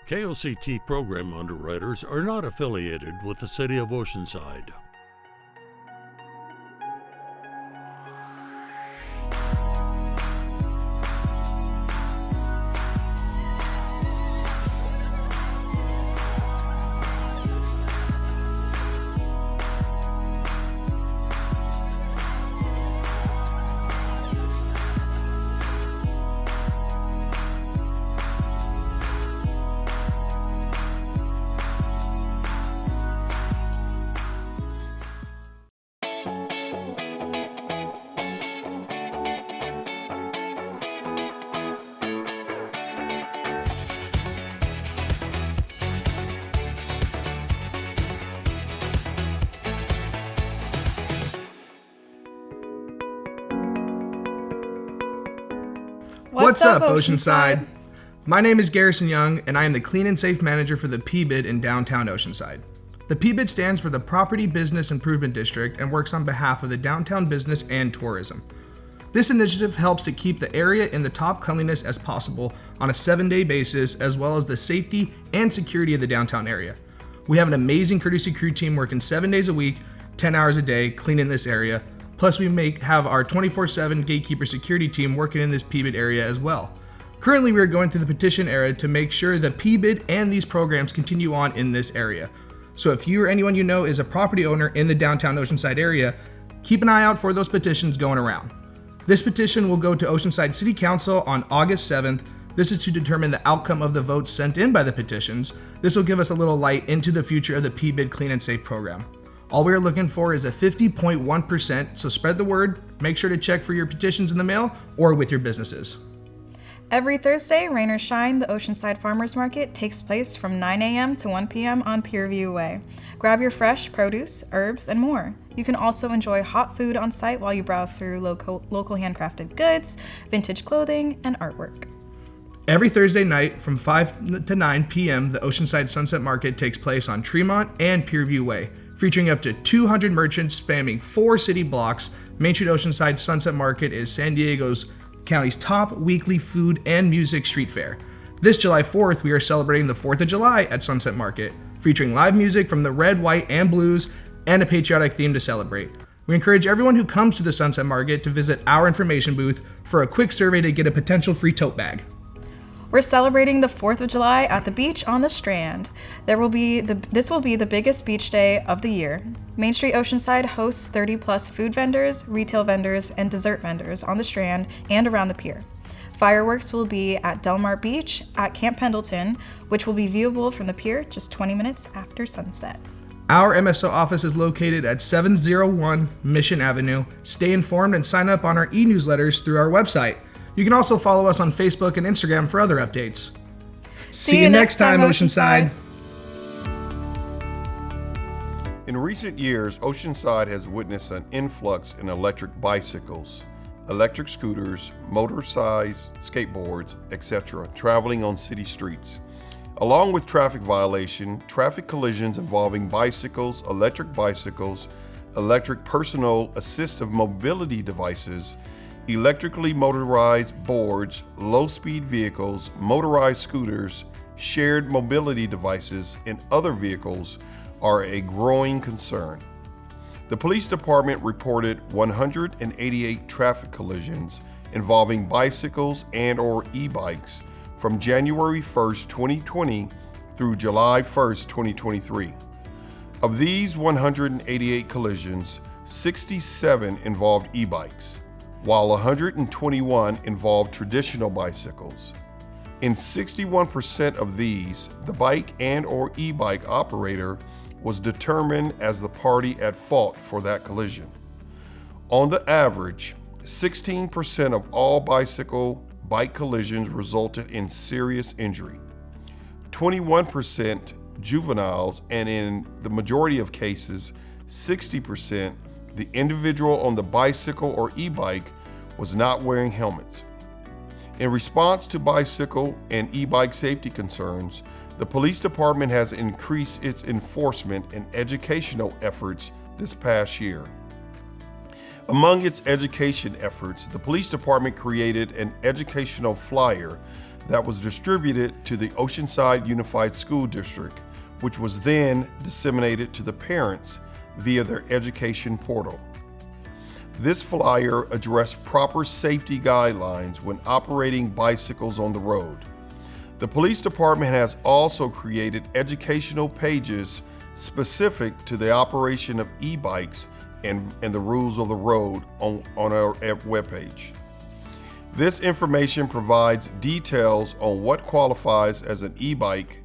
KOCT program underwriters are not affiliated with the City of Oceanside. What's up, Oceanside? My name is Garrison Young, and I am the Clean and Safe Manager for the PBID in downtown Oceanside. The PBID stands for the Property Business Improvement District and works on behalf of the downtown business and tourism. This initiative helps to keep the area in the top cleanliness as possible on a 7-day basis, as well as the safety and security of the downtown area. We have an amazing courtesy crew team working 7 days a week, 10 hours a day, cleaning this area. Plus, we have our 24/7 gatekeeper security team working in this PBID area as well. Currently, we are going through the petition era to make sure the PBID and these programs continue on in this area. So if you or anyone you know is a property owner in the downtown Oceanside area, keep an eye out for those petitions going around. This petition will go to Oceanside City Council on August 7th. This is to determine the outcome of the votes sent in by the petitions. This will give us a little light into the future of the PBID Clean and Safe program. All we are looking for is a 50.1%, so spread the word. Make sure to check for your petitions in the mail or with your businesses. Every Thursday, rain or shine, the Oceanside Farmers Market takes place from 9 a.m. to 1 p.m. on Pierview Way. Grab your fresh produce, herbs, and more. You can also enjoy hot food on site while you browse through local handcrafted goods, vintage clothing, and artwork. Every Thursday night from 5 to 9 p.m., the Oceanside Sunset Market takes place on Tremont and Pierview Way, featuring up to 200 merchants spanning 4 city blocks. MainStreet Oceanside Sunset Market is San Diego County's top weekly food and music street fair. This July 4th, we are celebrating the 4th of July at Sunset Market, featuring live music from the Red, White, and Blues and a patriotic theme to celebrate. We encourage everyone who comes to the Sunset Market to visit our information booth for a quick survey to get a potential free tote bag. We're celebrating the 4th of July at the beach on the Strand. This will be the biggest beach day of the year. MainStreet Oceanside hosts 30+ food vendors, retail vendors, and dessert vendors on the Strand and around the pier. Fireworks will be at Del Mar Beach at Camp Pendleton, which will be viewable from the pier just 20 minutes after sunset. Our MSO office is located at 701 Mission Avenue. Stay informed and sign up on our e-newsletters through our website. You can also follow us on Facebook and Instagram for other updates. See you next time, Oceanside. In recent years, Oceanside has witnessed an influx in electric bicycles, electric scooters, motor-sized skateboards, etc., traveling on city streets. Along with traffic collisions involving bicycles, electric personal assistive mobility devices, electrically motorized boards, low-speed vehicles, motorized scooters, shared mobility devices, and other vehicles are a growing concern. The police department reported 188 traffic collisions involving bicycles and/or e-bikes from January 1st, 2020 through July 1st, 2023. Of these 188 collisions, 67 involved e-bikes, while 121 involved traditional bicycles. In 61% of these, the bike and/or e-bike operator was determined as the party at fault for that collision. On the average, 16% of all bike collisions resulted in serious injury, 21% juveniles, and in the majority of cases, 60%, the individual on the bicycle or e-bike was not wearing helmets. In response to bicycle and e-bike safety concerns, the police department has increased its enforcement and educational efforts this past year. Among its education efforts, the police department created an educational flyer that was distributed to the Oceanside Unified School District, which was then disseminated to the parents via their education portal. This flyer addressed proper safety guidelines when operating bicycles on the road. The police department has also created educational pages specific to the operation of e-bikes and the rules of the road on our webpage. This information provides details on what qualifies as an e-bike,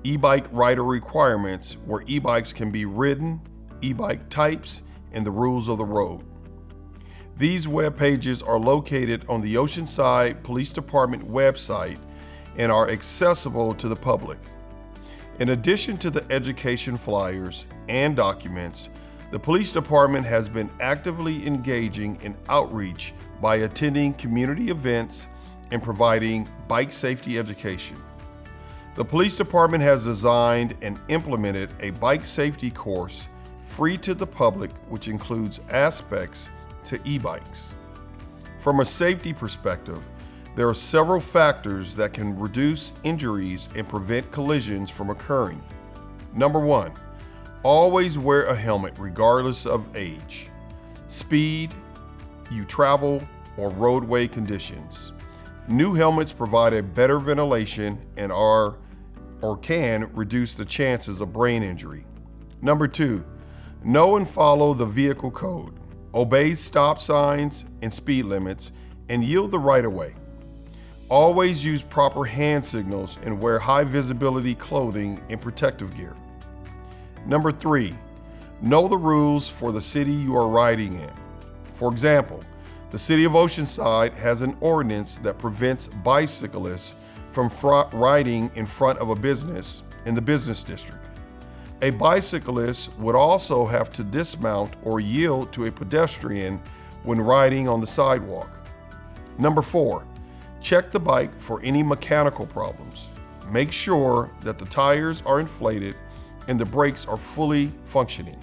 e-bike rider requirements where e-bikes can be ridden, e-bike types, and the rules of the road. These web pages are located on the Oceanside Police Department website and are accessible to the public. In addition to the education flyers and documents, the police department has been actively engaging in outreach by attending community events and providing bike safety education. The police department has designed and implemented a bike safety course free to the public, which includes aspects to e-bikes. From a safety perspective, there are several factors that can reduce injuries and prevent collisions from occurring. Number one, always wear a helmet regardless of age, speed you travel, or roadway conditions. New helmets provide a better ventilation and can reduce the chances of brain injury. Number two, know and follow the vehicle code. Obey stop signs and speed limits and yield the right of way. Always use proper hand signals and wear high visibility clothing and protective gear. Number three, know the rules for the city you are riding in. For example, the City of Oceanside has an ordinance that prevents bicyclists from riding in front of a business in the business district. A bicyclist would also have to dismount or yield to a pedestrian when riding on the sidewalk. Number four, check the bike for any mechanical problems. Make sure that the tires are inflated and the brakes are fully functioning.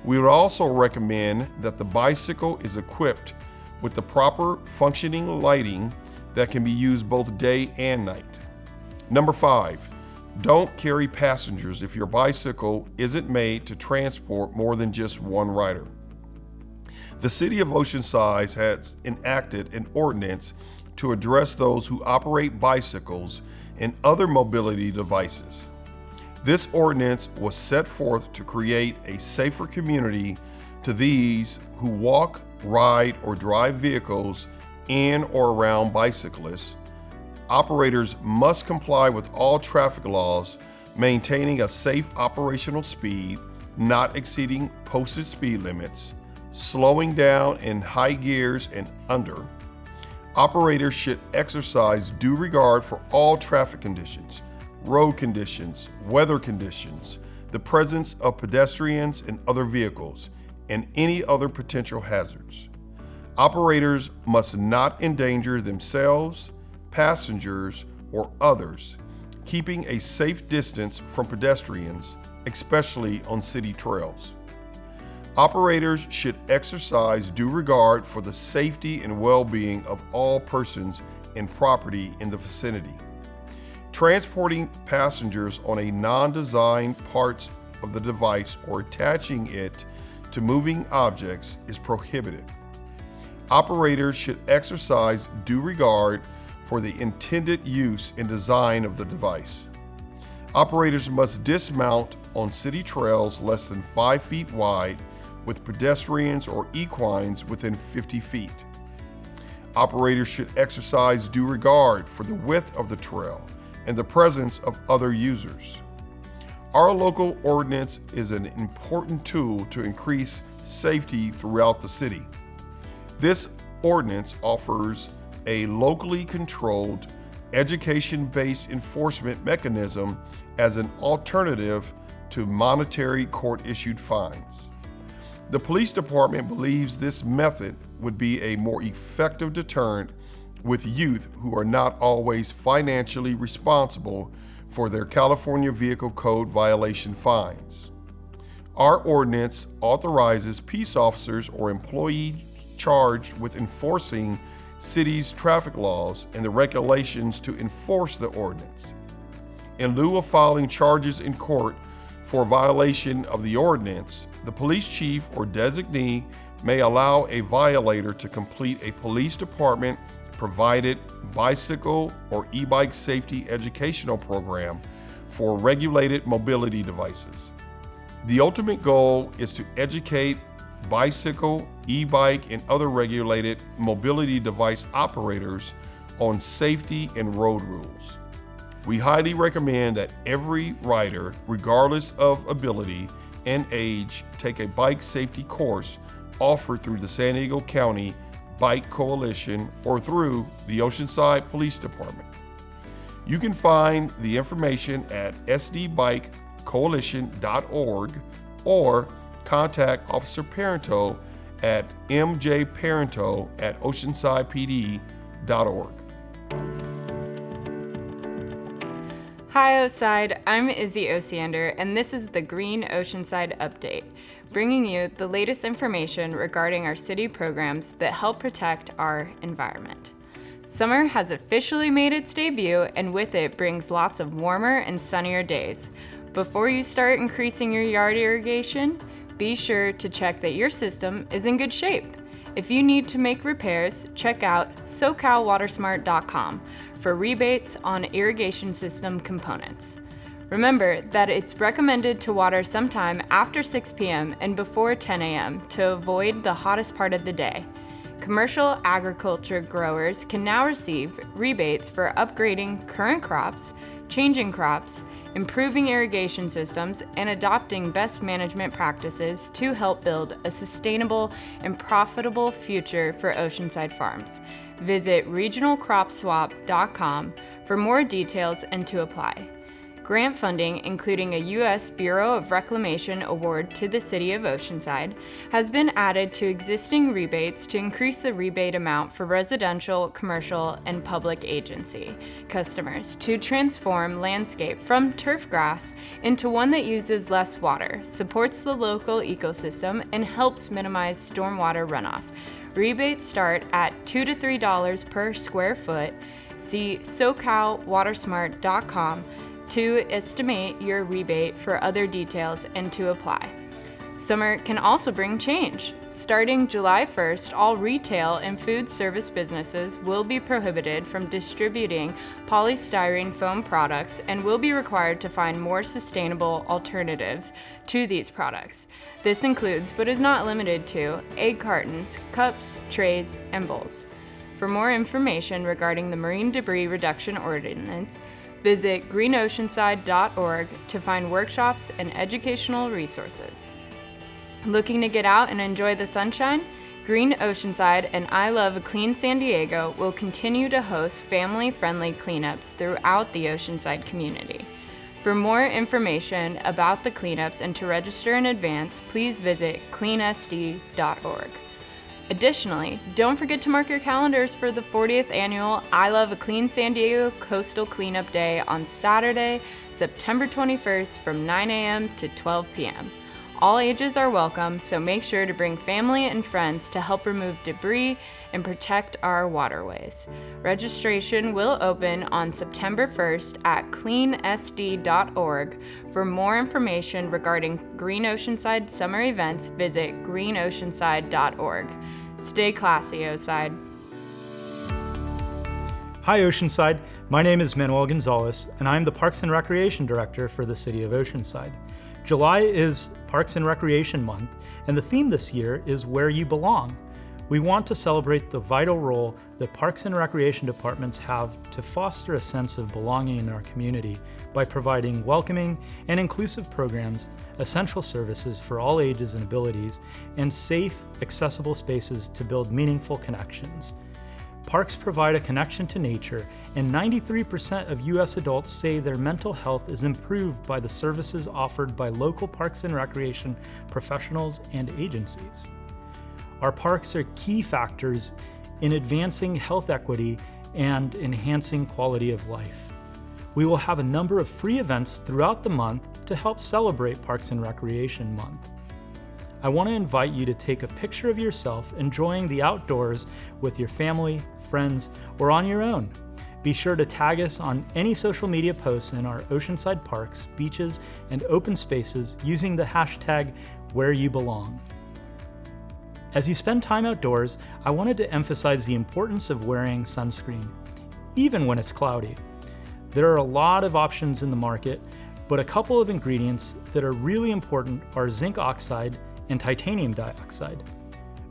We would also recommend that the bicycle is equipped with the proper functioning lighting that can be used both day and night. Number five, don't carry passengers if your bicycle isn't made to transport more than just one rider. The City of Oceanside has enacted an ordinance to address those who operate bicycles and other mobility devices. This ordinance was set forth to create a safer community to these who walk, ride, or drive vehicles in or around bicyclists. Operators must comply with all traffic laws, maintaining a safe operational speed, not exceeding posted speed limits, slowing down in high gears and under. Operators should exercise due regard for all traffic conditions, road conditions, weather conditions, the presence of pedestrians and other vehicles, and any other potential hazards. Operators must not endanger themselves, passengers, or others, keeping a safe distance from pedestrians, especially on city trails. Operators should exercise due regard for the safety and well-being of all persons and property in the vicinity. Transporting passengers on a non-designed parts of the device or attaching it to moving objects is prohibited. Operators should exercise due regard for the intended use and design of the device. Operators must dismount on city trails less than 5 feet wide with pedestrians or equines within 50 feet. Operators should exercise due regard for the width of the trail and the presence of other users. Our local ordinance is an important tool to increase safety throughout the city. This ordinance offers a locally controlled, education-based enforcement mechanism as an alternative to monetary court-issued fines. The police department believes this method would be a more effective deterrent with youth who are not always financially responsible for their California Vehicle Code violation fines. Our ordinance authorizes peace officers or employees charged with enforcing city's traffic laws and the regulations to enforce the ordinance. In lieu of filing charges in court for violation of the ordinance, the police chief or designee may allow a violator to complete a police department provided bicycle or e-bike safety educational program for regulated mobility devices. The ultimate goal is to educate bicycle, e-bike, and other regulated mobility device operators on safety and road rules. We highly recommend that every rider, regardless of ability and age, take a bike safety course offered through the San Diego County Bike Coalition or through the Oceanside Police Department. You can find the information at sdbikecoalition.org or contact Officer Parento at mjparento@oceansidepd.org. Hi Oceanside, I'm Izzy Osiander, and this is the Green Oceanside Update, bringing you the latest information regarding our city programs that help protect our environment. Summer has officially made its debut, and with it brings lots of warmer and sunnier days. Before you start increasing your yard irrigation, be sure to check that your system is in good shape. If you need to make repairs, check out SoCalWatersmart.com for rebates on irrigation system components. Remember that it's recommended to water sometime after 6 p.m. and before 10 a.m. to avoid the hottest part of the day. Commercial agriculture growers can now receive rebates for upgrading current crops, changing crops, improving irrigation systems, and adopting best management practices to help build a sustainable and profitable future for Oceanside farms. Visit regionalcropswap.com for more details and to apply. Grant funding, including a U.S. Bureau of Reclamation award to the City of Oceanside, has been added to existing rebates to increase the rebate amount for residential, commercial, and public agency customers to transform landscape from turf grass into one that uses less water, supports the local ecosystem, and helps minimize stormwater runoff. Rebates start at $2 to $3 per square foot. See SoCalWatersmart.com to estimate your rebate for other details and to apply. Summer can also bring change. Starting July 1st, all retail and food service businesses will be prohibited from distributing polystyrene foam products and will be required to find more sustainable alternatives to these products. This includes, but is not limited to, egg cartons, cups, trays, and bowls. For more information regarding the Marine Debris Reduction Ordinance, visit greenoceanside.org to find workshops and educational resources. Looking to get out and enjoy the sunshine? Green Oceanside and I Love a Clean San Diego will continue to host family-friendly cleanups throughout the Oceanside community. For more information about the cleanups and to register in advance, please visit cleansd.org. Additionally, don't forget to mark your calendars for the 40th annual I Love a Clean San Diego Coastal Cleanup Day on Saturday, September 21st from 9 a.m. to 12 p.m. All ages are welcome, so make sure to bring family and friends to help remove debris and protect our waterways. Registration will open on September 1st at cleansd.org. For more information regarding Green Oceanside summer events, visit greenoceanside.org. Stay classy, Oceanside. Hi, Oceanside. My name is Manuel Gonzalez, and I'm the Parks and Recreation Director for the City of Oceanside. July is Parks and Recreation Month, and the theme this year is Where You Belong. We want to celebrate the vital role that Parks and Recreation departments have to foster a sense of belonging in our community by providing welcoming and inclusive programs, essential services for all ages and abilities, and safe, accessible spaces to build meaningful connections. Parks provide a connection to nature, and 93% of U.S. adults say their mental health is improved by the services offered by local parks and recreation professionals and agencies. Our parks are key factors in advancing health equity and enhancing quality of life. We will have a number of free events throughout the month to help celebrate Parks and Recreation Month. I want to invite you to take a picture of yourself enjoying the outdoors with your family, friends, or on your own. Be sure to tag us on any social media posts in our oceanside parks, beaches, and open spaces using the hashtag #WhereYouBelong. As you spend time outdoors, I wanted to emphasize the importance of wearing sunscreen, even when it's cloudy. There are a lot of options in the market, but a couple of ingredients that are really important are zinc oxide and titanium dioxide.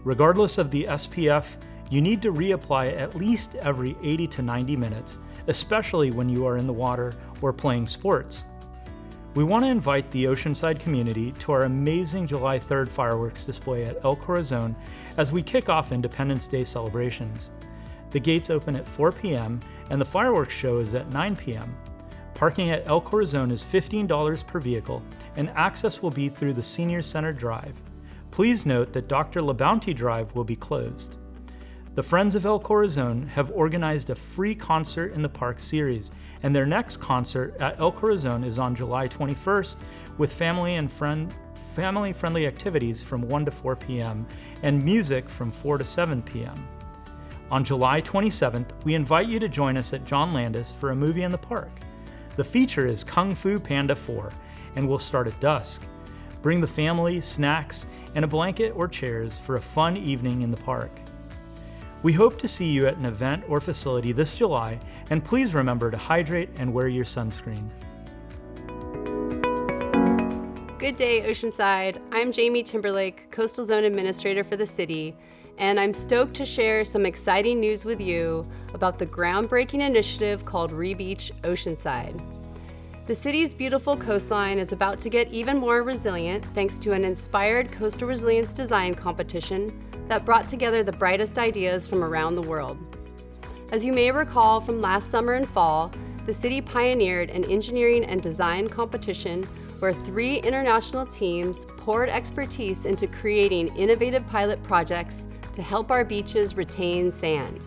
Regardless of the SPF, you need to reapply at least every 80 to 90 minutes, especially when you are in the water or playing sports. We want to invite the Oceanside community to our amazing July 3rd fireworks display at El Corazon as we kick off Independence Day celebrations. The gates open at 4 p.m. and the fireworks show is at 9 p.m. Parking at El Corazon is $15 per vehicle and access will be through the Senior Center Drive. Please note that Dr. LaBounty Drive will be closed. The Friends of El Corazon have organized a free concert in the park series, and their next concert at El Corazon is on July 21st with family-friendly activities from 1 to 4 p.m. and music from 4 to 7 p.m. On July 27th, we invite you to join us at John Landis for a movie in the park. The feature is Kung Fu Panda 4 and will start at dusk. Bring the family, snacks, and a blanket or chairs for a fun evening in the park. We hope to see you at an event or facility this July, and please remember to hydrate and wear your sunscreen. Good day, Oceanside. I'm Jamie Timberlake, Coastal Zone Administrator for the city, and I'm stoked to share some exciting news with you about the groundbreaking initiative called Re-Beach Oceanside. The city's beautiful coastline is about to get even more resilient thanks to an inspired coastal resilience design competition that brought together the brightest ideas from around the world. As you may recall from last summer and fall, the city pioneered an engineering and design competition where 3 international teams poured expertise into creating innovative pilot projects to help our beaches retain sand.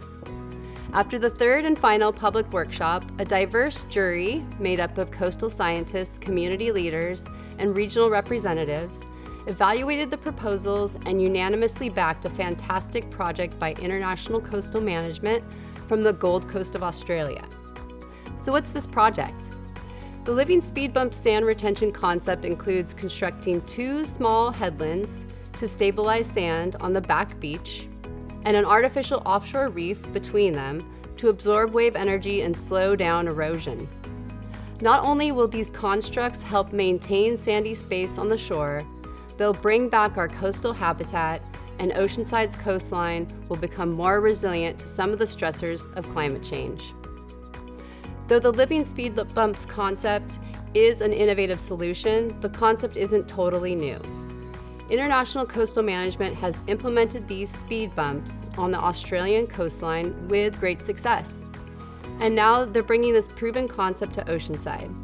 After the 3rd and final public workshop, a diverse jury made up of coastal scientists, community leaders, and regional representatives evaluated the proposals and unanimously backed a fantastic project by International Coastal Management from the Gold Coast of Australia. So what's this project? The living speed bump sand retention concept includes constructing 2 small headlands to stabilize sand on the back beach and an artificial offshore reef between them to absorb wave energy and slow down erosion. Not only will these constructs help maintain sandy space on the shore, they'll bring back our coastal habitat, and Oceanside's coastline will become more resilient to some of the stressors of climate change. Though the living speed bumps concept is an innovative solution, the concept isn't totally new. International Coastal Management has implemented these speed bumps on the Australian coastline with great success. And now they're bringing this proven concept to Oceanside.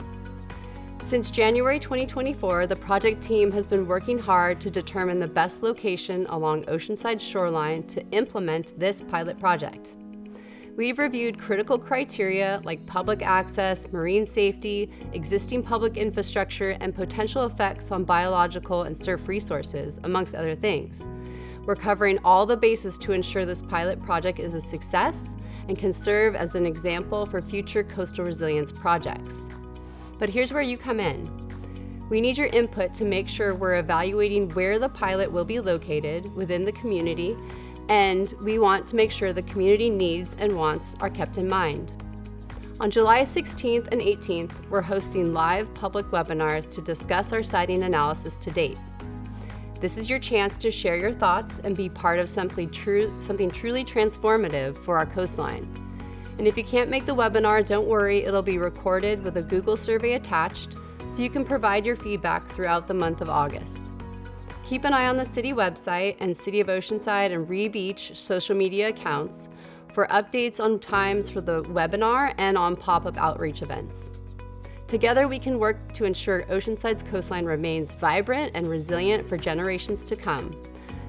Since January 2024, the project team has been working hard to determine the best location along Oceanside's shoreline to implement this pilot project. We've reviewed critical criteria like public access, marine safety, existing public infrastructure, and potential effects on biological and surf resources, amongst other things. We're covering all the bases to ensure this pilot project is a success and can serve as an example for future coastal resilience projects. But here's where you come in. We need your input to make sure we're evaluating where the pilot will be located within the community, and we want to make sure the community needs and wants are kept in mind. On July 16th and 18th, we're hosting live public webinars to discuss our siting analysis to date. This is your chance to share your thoughts and be part of something truly transformative for our coastline. And if you can't make the webinar, don't worry, it'll be recorded with a Google survey attached, so you can provide your feedback throughout the month of August. Keep an eye on the city website and City of Oceanside and Re-Beach social media accounts for updates on times for the webinar and on pop-up outreach events. Together, we can work to ensure Oceanside's coastline remains vibrant and resilient for generations to come.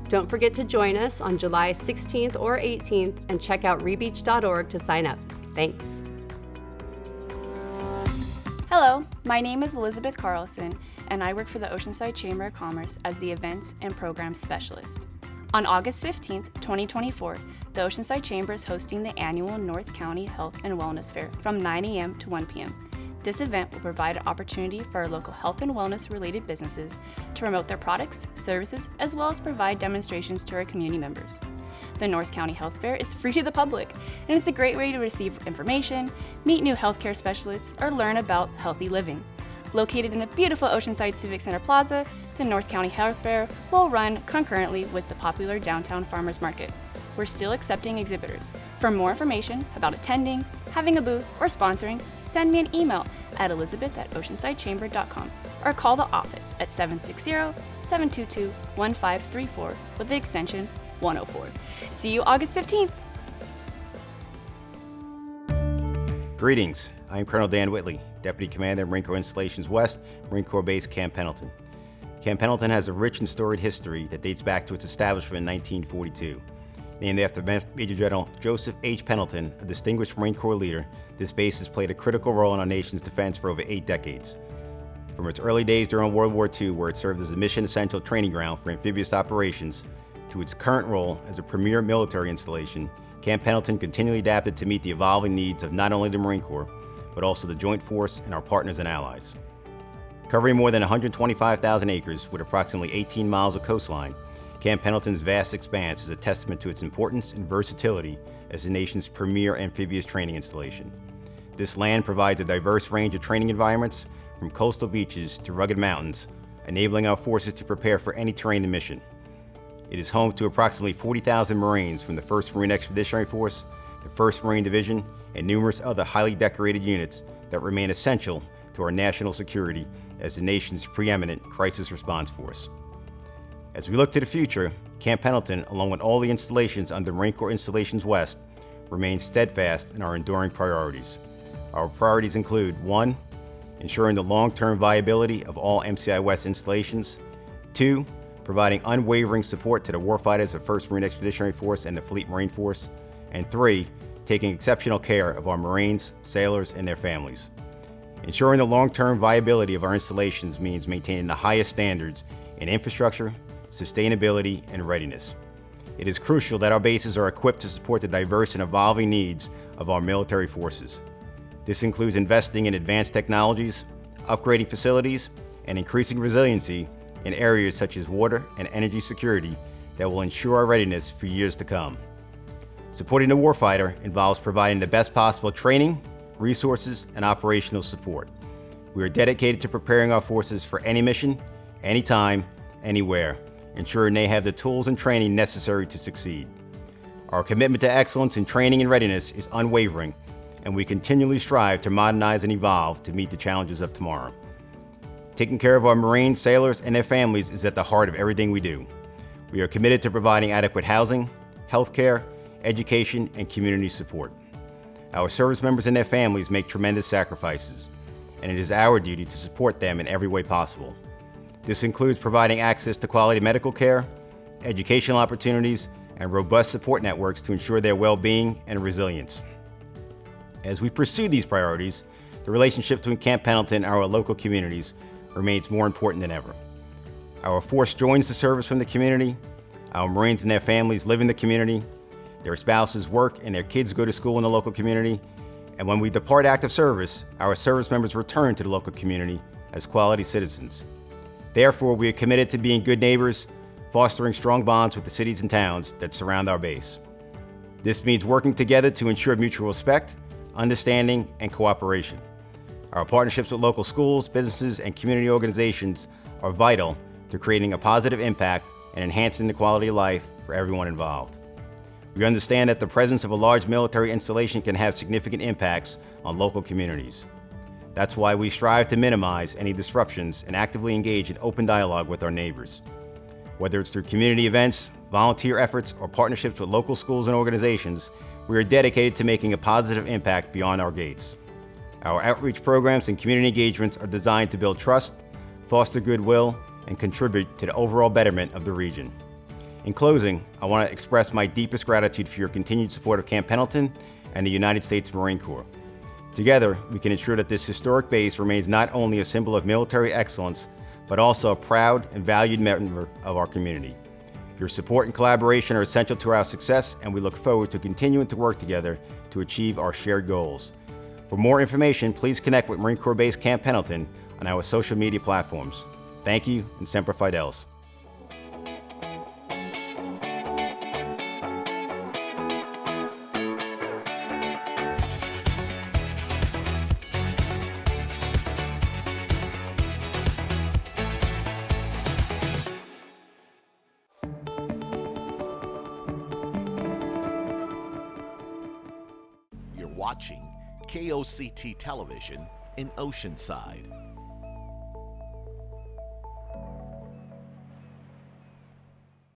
Don't forget to join us on July 16th or 18th and check out rebeach.org to sign up. Thanks. Hello, my name is Elizabeth Carlson, and I work for the Oceanside Chamber of Commerce as the Events and Programs Specialist. On August 15th, 2024, the Oceanside Chamber is hosting the annual North County Health and Wellness Fair from 9 a.m. to 1 p.m. This event will provide an opportunity for our local health and wellness related businesses to promote their products, services, as well as provide demonstrations to our community members. The North County Health Fair is free to the public, and it's a great way to receive information, meet new healthcare specialists, or learn about healthy living. Located in the beautiful Oceanside Civic Center Plaza, the North County Health Fair will run concurrently with the popular downtown farmers market. We're still accepting exhibitors. For more information about attending, having a booth, or sponsoring, send me an email at elizabeth@oceansidechamber.com or call the office at 760-722-1534 with the extension 104. See you August 15th. Greetings, I am Colonel Dan Whitley, Deputy Commander of Marine Corps Installations West, Marine Corps Base Camp Pendleton. Camp Pendleton has a rich and storied history that dates back to its establishment in 1942. Named after Major General Joseph H. Pendleton, a distinguished Marine Corps leader, this base has played a critical role in our nation's defense for over 8 decades. From its early days during World War II, where it served as a mission-essential training ground for amphibious operations, to its current role as a premier military installation, Camp Pendleton continually adapted to meet the evolving needs of not only the Marine Corps, but also the Joint Force and our partners and allies. Covering more than 125,000 acres with approximately 18 miles of coastline, Camp Pendleton's vast expanse is a testament to its importance and versatility as the nation's premier amphibious training installation. This land provides a diverse range of training environments, from coastal beaches to rugged mountains, enabling our forces to prepare for any terrain and mission. It is home to approximately 40,000 Marines from the 1st Marine Expeditionary Force, the 1st Marine Division, and numerous other highly decorated units that remain essential to our national security as the nation's preeminent crisis response force. As we look to the future, Camp Pendleton, along with all the installations under Marine Corps Installations West, remains steadfast in our enduring priorities. Our priorities include 1. Ensuring the long-term viability of all MCI West installations. 2. Providing unwavering support to the warfighters of 1st Marine Expeditionary Force and the Fleet Marine Force. And 3. Taking exceptional care of our Marines, sailors, and their families. Ensuring the long-term viability of our installations means maintaining the highest standards in infrastructure, sustainability, and readiness. It is crucial that our bases are equipped to support the diverse and evolving needs of our military forces. This includes investing in advanced technologies, upgrading facilities, and increasing resiliency in areas such as water and energy security that will ensure our readiness for years to come. Supporting the warfighter involves providing the best possible training, resources, and operational support. We are dedicated to preparing our forces for any mission, anytime, anywhere, ensuring they have the tools and training necessary to succeed. Our commitment to excellence in training and readiness is unwavering, and we continually strive to modernize and evolve to meet the challenges of tomorrow. Taking care of our Marines, sailors, and their families is at the heart of everything we do. We are committed to providing adequate housing, healthcare, education, and community support. Our service members and their families make tremendous sacrifices, and it is our duty to support them in every way possible. This includes providing access to quality medical care, educational opportunities, and robust support networks to ensure their well-being and resilience. As we pursue these priorities, the relationship between Camp Pendleton and our local communities remains more important than ever. Our force joins the service from the community, our Marines and their families live in the community, their spouses work and their kids go to school in the local community, and when we depart active service, our service members return to the local community as quality citizens. Therefore, we are committed to being good neighbors, fostering strong bonds with the cities and towns that surround our base. This means working together to ensure mutual respect, understanding, and cooperation. Our partnerships with local schools, businesses, and community organizations are vital to creating a positive impact and enhancing the quality of life for everyone involved. We understand that the presence of a large military installation can have significant impacts on local communities. That's why we strive to minimize any disruptions and actively engage in open dialogue with our neighbors. Whether it's through community events, volunteer efforts, or partnerships with local schools and organizations, we are dedicated to making a positive impact beyond our gates. Our outreach programs and community engagements are designed to build trust, foster goodwill, and contribute to the overall betterment of the region. In closing, I want to express my deepest gratitude for your continued support of Camp Pendleton and the United States Marine Corps. Together, we can ensure that this historic base remains not only a symbol of military excellence, but but also a proud and valued member of our community. Your support and collaboration are essential to our success, and we look forward to continuing to work together to achieve our shared goals. For more information, please connect with Marine Corps Base Camp Pendleton on our social media platforms. Thank you, and Semper Fidelis. You're watching KOCT Television in Oceanside.